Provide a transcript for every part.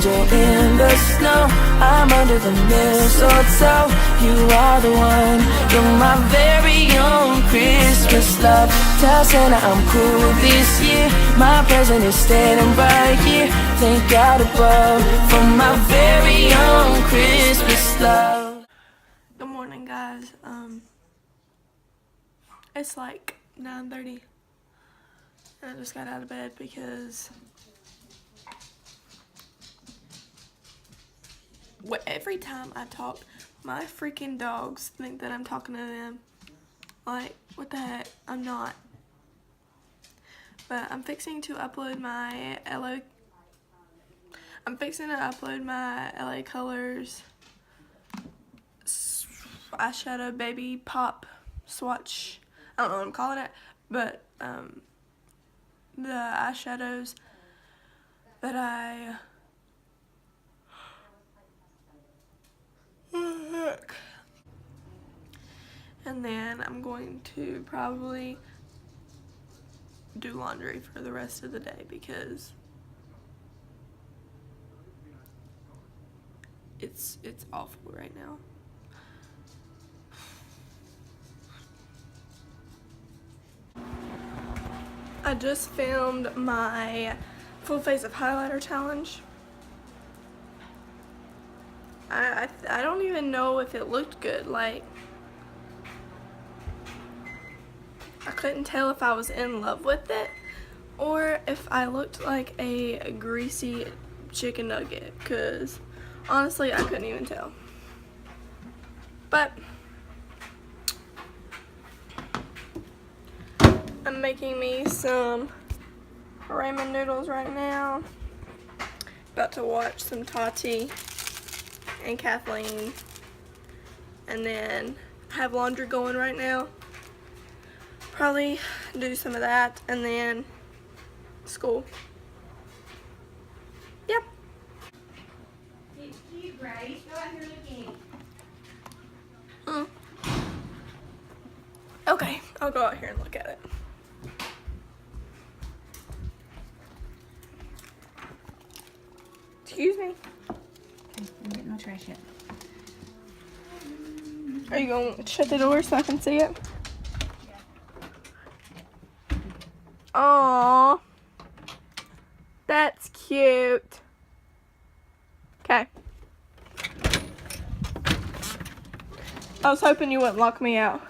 angel in the snow. I'm under the mistletoe. You are the one. You're my very own Christmas love. Tell Santa I'm cool this year. My present is standing right here. Thank God above for my very own Christmas love. Good morning, guys. It's like 9:30 and I just got out of bed because every time I talk, my freaking dogs think that I'm talking to them. Like, what the heck? I'm not. But I'm fixing to upload my LA Colors eyeshadow baby pop swatch. I don't know what I'm calling it, but the eyeshadows that I and then I'm going to probably do laundry for the rest of the day because it's awful right now. I just filmed my full face of highlighter challenge. I don't even know if it looked good. Like, I couldn't tell if I was in love with it or if I looked like a greasy chicken nugget, because honestly I couldn't even tell. But I'm making me some ramen noodles right now. About to watch some Tati and Kathleen, and then have laundry going right now. Probably do some of that and then school. Yep. It's cute, Grace. Go out here looking. Okay, I'll go out here and look at it. Excuse me. I'm getting my trash out. Are you going to shut the door so I can see it? Aww. That's cute. Okay. I was hoping you wouldn't lock me out.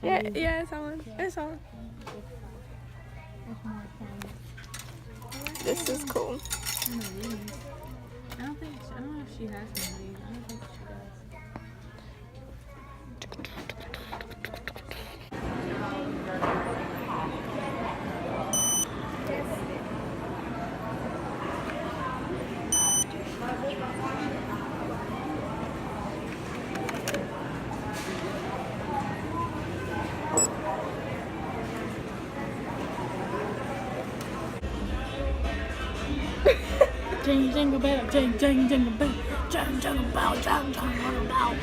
Yeah. Yeah, it's on. It's on. This is cool. I don't know if she has one of these. I don't think she does. Jingle, jingle bell, jingle, jingle, jingle bell, jingle, jingle bell, jingle, jingle bell.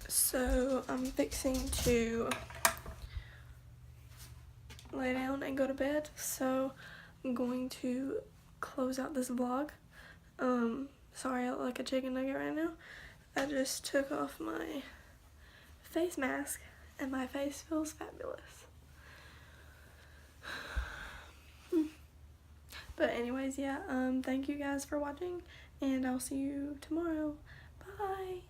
So I'm fixing to lay down and go to bed, so I'm going to close out this vlog. Sorry I look like a chicken nugget right now. I just took off my face mask and my face feels fabulous. But anyways, yeah, thank you guys for watching and I'll see you tomorrow. Bye.